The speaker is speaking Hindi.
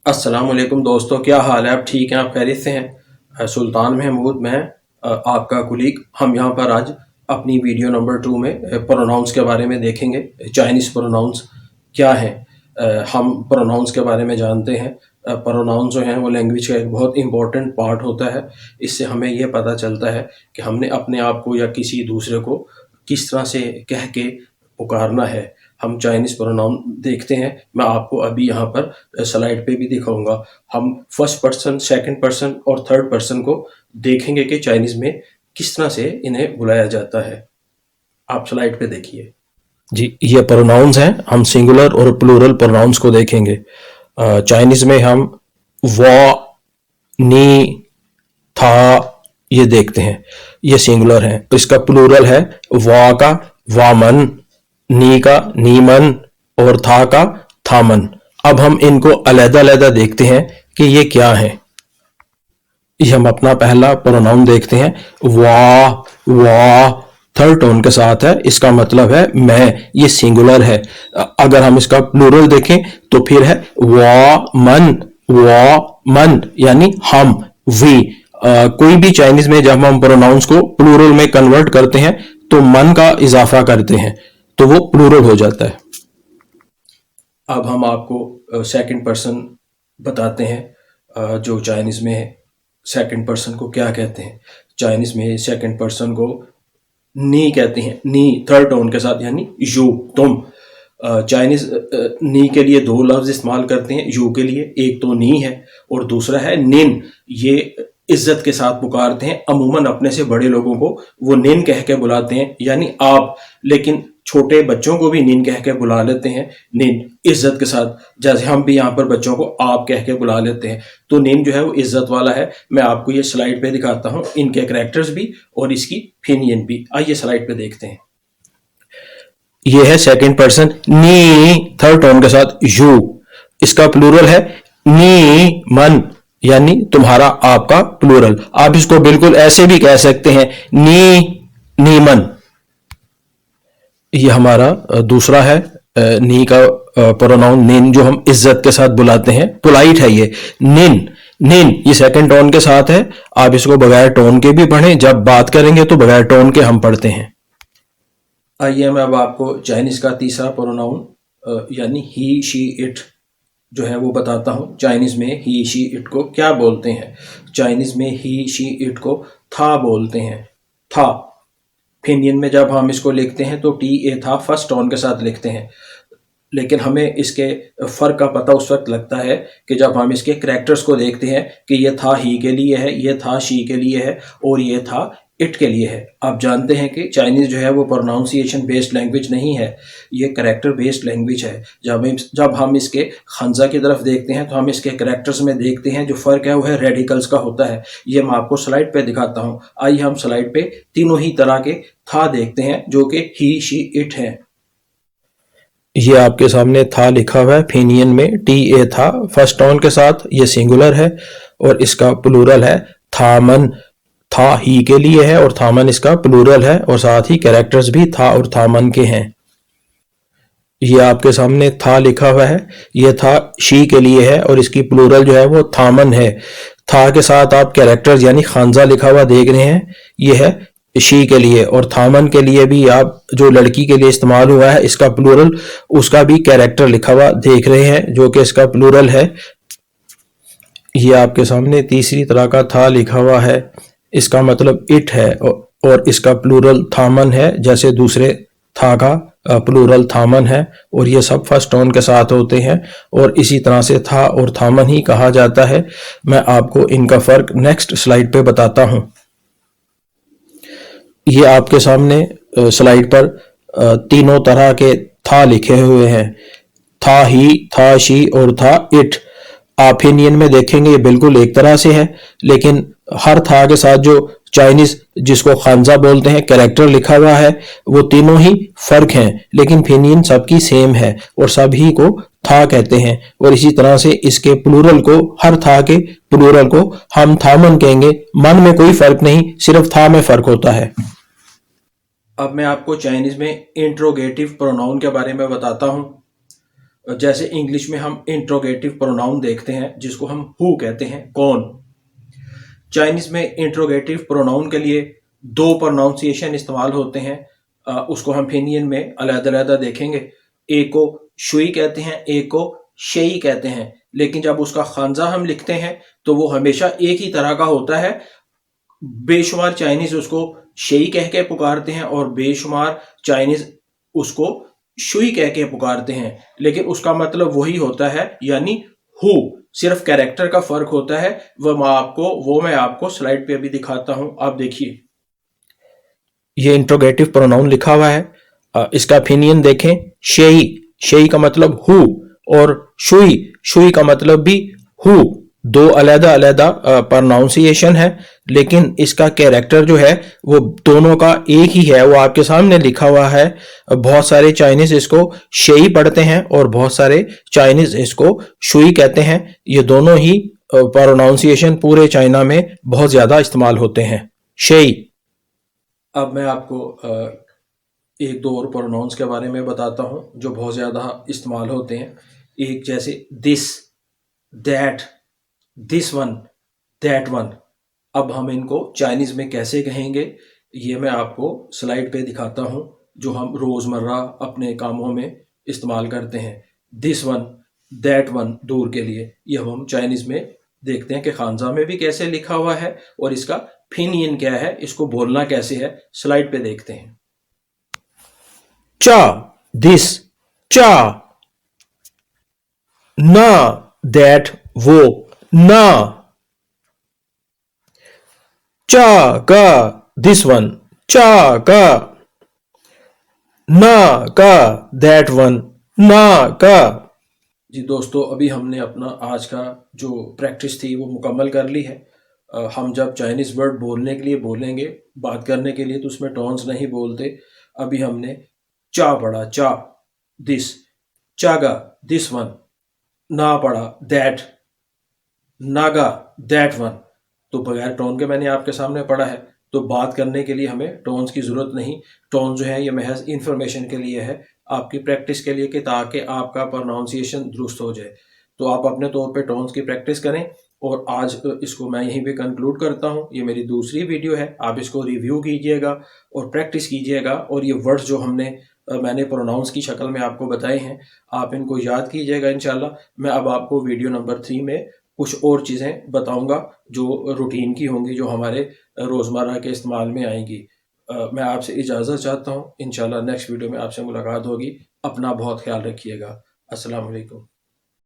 अस्सलाम वालेकुम दोस्तों, क्या हाल है? आप ठीक हैं? आप खैरियत से हैं? सुल्तान महमूद, मैं आपका कुलीग। हम यहाँ पर आज अपनी वीडियो नंबर 2 में प्रोनाउंस के बारे में देखेंगे। चाइनीज़ प्रोनाउंस क्या हैं? हम प्रोनाउंस के बारे में जानते हैं। प्रोनाउंस जो हैं वो लैंग्वेज का एक बहुत इंपॉर्टेंट पार्ट होता है। इससे हमें ये पता चलता है कि हमने अपने आप को या किसी दूसरे को किस तरह से कह के पुकारना है। हम चाइनीज़ प्रोनाउन देखते हैं। मैं आपको अभी यहाँ पर स्लाइड पे भी दिखाऊंगा। हम फर्स्ट पर्सन, सेकंड पर्सन और थर्ड पर्सन को देखेंगे कि चाइनीज़ में किस तरह से इन्हें बुलाया जाता है। आप स्लाइड पे देखिए जी, ये प्रोनाउंस हैं। हम सिंगुलर और प्लूरल प्रोनाउंस को देखेंगे। चाइनीज़ में हम वा, नी, था ये देखते हैं, ये सिंगुलर है। इसका प्लूरल है वा का वामन, नी का नीमन और था का थामन। अब हम इनको अलग-अलग देखते हैं कि ये क्या है। ये हम अपना पहला प्रोनाउन देखते हैं, वा। वा थर्ड टोन के साथ है, इसका मतलब है मैं, ये सिंगुलर है। अगर हम इसका प्लूरल देखें तो फिर है वा मन, वा मन यानी हम, वी। कोई भी चाइनीज में जब हम प्रोनाउंस को प्लूरल में कन्वर्ट करते हैं तो मन का इजाफा करते हैं तो वो प्लूरल हो जाता है। अब हम आपको सेकंड पर्सन बताते हैं। जो चाइनीज में सेकंड पर्सन को क्या कहते हैं। चाइनीज में सेकंड पर्सन को नी कहते हैं, नी थर्ड टोन के साथ यानी यू, तुम। चाइनीज नी के लिए दो लफ्ज इस्तेमाल करते हैं यू के लिए। एक तो नी है और दूसरा है निन। ये इज्जत के साथ पुकारते हैं। अमूमन अपने से बड़े लोगों को वो निन कह के बुलाते हैं यानी आप, लेकिन छोटे बच्चों को भी निन कह के बुला लेते हैं, निन इज्जत के साथ। जैसे हम भी यहाँ पर बच्चों को आप कह के बुला लेते हैं, तो निन जो है वो इज्जत वाला है। मैं आपको ये स्लाइड पे दिखाता हूँ, इनके कैरेक्टर्स भी और इसकी फिनियन भी। आइए स्लाइड पे देखते हैं। ये है सेकंड पर्सन नी, थर्ड टोन के साथ यू। इसका प्लूरल है नी मन यानी तुम्हारा, आपका प्लूरल। आप इसको बिल्कुल ऐसे भी कह सकते हैं, नी नीमन। ये हमारा दूसरा है नी का प्रोनाउन निन, जो हम इज्जत के साथ बुलाते हैं, पोलाइट है ये। निन, निन ये सेकंड टोन के साथ है। आप इसको बगैर टोन के भी पढ़ें, जब बात करेंगे तो बगैर टोन के हम पढ़ते हैं। आइए मैं अब आपको चाइनीज का तीसरा प्रोनाउन यानी ही, शी, इट जो है वो बताता हूँ। चाइनीज में ही, शी, इट को क्या बोलते हैं। चाइनीज में ही, शी, इट को था बोलते हैं, था। फिनियन में जब हम इसको लिखते हैं तो टी ए था फर्स्ट टोन के साथ लिखते हैं, लेकिन हमें इसके फ़र्क का पता उस वक्त लगता है कि जब हम इसके करैक्टर्स को देखते हैं कि ये था ही के लिए है, ये था शी के लिए है और ये था इट के लिए है। आप जानते हैं कि चाइनीज़ जो है वो प्रोनाउंसिएशन बेस्ड लैंग्वेज नहीं है, ये करैक्टर बेस्ड लैंग्वेज है। जब हम इसके खंजा की तरफ देखते हैं तो हम इसके करैक्टर्स में देखते हैं जो फ़र्क है वो है रेडिकल्स का होता है। ये मैं आपको स्लाइड पे दिखाता हूँ। आइए हम स्लाइड पे तीनों ही तरह के था देखते हैं जो कि ही, शी, इट हैं। ये आपके सामने था लिखा हुआ है, फिनियन में टी ए था फर्स्ट टोन के साथ, ये सिंगुलर है और इसका प्लूरल है थामन। था ही के लिए है और थामन इसका प्लूरल है और साथ ही कैरेक्टर्स भी था और थामन के हैं। ये आपके सामने था लिखा हुआ है, ये था शी के लिए है और इसकी प्लूरल जो है वो थामन है। था के साथ आप कैरेक्टर्स यानी खानजा लिखा हुआ देख रहे हैं, ये है शी के लिए। और थामन के लिए भी आप जो लड़की के लिए इस्तेमाल हुआ है इसका प्लूरल, उसका भी कैरेक्टर लिखा हुआ देख रहे हैं जो कि इसका प्लूरल है। ये आपके सामने तीसरी तरह का था लिखा हुआ है, इसका मतलब इट है और इसका प्लूरल थामन है, जैसे दूसरे था का प्लूरल थामन है। और ये सब फर्स्ट टोन के साथ होते हैं और इसी तरह से था और थामन ही कहा जाता है। मैं आपको इनका फ़र्क नेक्स्ट स्लाइड पे बताता हूँ। ये आपके सामने स्लाइड पर तीनों तरह के था लिखे हुए हैं, था ही, था शी और था इट। आप इंडियन में देखेंगे ये बिल्कुल एक तरह से है, लेकिन हर था के साथ जो चाइनीज जिसको खानजा बोलते हैं कैरेक्टर लिखा हुआ है वो तीनों ही फर्क हैं, लेकिन फिनियन सबकी सेम है और सभी को था कहते हैं। और इसी तरह से इसके प्लूरल को, हर था के प्लूरल को हम थामन कहेंगे। मन में कोई फर्क नहीं, सिर्फ था में फर्क होता है। अब मैं आपको चाइनीज में इंट्रोगेटिव प्रोनाउन के बारे में बताता हूँ। जैसे इंग्लिश में हम इंट्रोगेटिव प्रोनाउन देखते हैं जिसको हम हु कहते हैं, कौन। चाइनीज में इंट्रोगेटिव प्रोनाउन के लिए दो प्रोनाउंसिएशन इस्तेमाल होते हैं, उसको हम फिनियन में अलग-अलग देखेंगे। एक को शुई कहते हैं, एक को शेई कहते हैं, लेकिन जब उसका खानजा हम लिखते हैं तो वो हमेशा एक ही तरह का होता है। बेशुमार चाइनीज उसको शेई कह के पुकारते हैं और बेशुमार चाइनीज उसको शुई कह के पुकारते हैं, लेकिन उसका मतलब वही होता है, यानी हु। सिर्फ कैरेक्टर का फर्क होता है। वो मैं आपको स्लाइड पे अभी दिखाता हूं, आप देखिए। ये इंट्रोगेटिव प्रोनाउन लिखा हुआ है, इसका फिनियन देखें, शेई, शेई का मतलब हु, और शुई, शुई का मतलब भी हु। दो अलहदा अलहदा प्रोनाउंसिएशन है, लेकिन इसका कैरेक्टर जो है वो दोनों का एक ही है, वो आपके सामने लिखा हुआ है। बहुत सारे चाइनीज इसको शेई पढ़ते हैं और बहुत सारे चाइनीज इसको शुई कहते हैं। ये दोनों ही प्रोनाउंसिएशन पूरे चाइना में बहुत ज्यादा इस्तेमाल होते हैं, शेई। अब मैं आपको एक दो और प्रोनाउंस के बारे में बताता हूं जो बहुत ज़्यादा इस्तेमाल होते हैं। एक जैसे this, that, this one, that one. अब हम इनको चाइनीज़ में कैसे कहेंगे ये मैं आपको स्लाइड पे दिखाता हूं, जो हम रोज़मर्रा अपने कामों में इस्तेमाल करते हैं। दिस वन, दैट वन दूर के लिए, ये हम चाइनीज़ में देखते हैं कि खानजा में भी कैसे लिखा हुआ है और इसका फिनियन क्या है, इसको बोलना कैसे है, स्लाइड पे देखते हैं। चा, दिस, चा। ना, दैट, वो, ना। चा का, दिस वन, चा का। ना का, दैट वन, ना का। जी दोस्तों, अभी हमने अपना आज का जो प्रैक्टिस थी वो मुकम्मल कर ली है। हम जब चाइनीज़ वर्ड बोलने के लिए बोलेंगे, बात करने के लिए, तो उसमें टोन्स नहीं बोलते। अभी हमने चा पढ़ा, चा, दिस, चागा, दिस वन, ना पढ़ा, दैट, नागा, दैट वन। तो बगैर टोन के मैंने आपके सामने पढ़ा है, तो बात करने के लिए हमें टोन्स की ज़रूरत नहीं। टोन जो है ये महज इन्फॉर्मेशन के लिए है, आपकी प्रैक्टिस के लिए, कि ताकि आपका प्रोनाउंसिएशन दुरुस्त हो जाए। तो आप अपने तौर पे टोन्स की प्रैक्टिस करें। और आज इसको मैं यहीं पे कंक्लूड करता हूँ। ये मेरी दूसरी वीडियो है, आप इसको रिव्यू कीजिएगा और प्रैक्टिस कीजिएगा। और ये वर्ड्स जो मैंने प्रोनाउंस की शक्ल में आपको बताए हैं, आप इनको याद कीजिएगा इंशाल्लाह। मैं अब आपको वीडियो नंबर 3 में कुछ और चीज़ें बताऊंगा जो रूटीन की होंगी, जो हमारे रोज़मर्रा के इस्तेमाल में आएंगी। मैं आपसे इजाज़त चाहता हूँ। इंशाल्लाह नेक्स्ट वीडियो में आपसे मुलाकात होगी। अपना बहुत ख्याल रखिएगा। अस्सलाम वालेकुम।